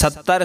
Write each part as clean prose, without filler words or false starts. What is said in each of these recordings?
70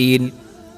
3،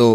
2،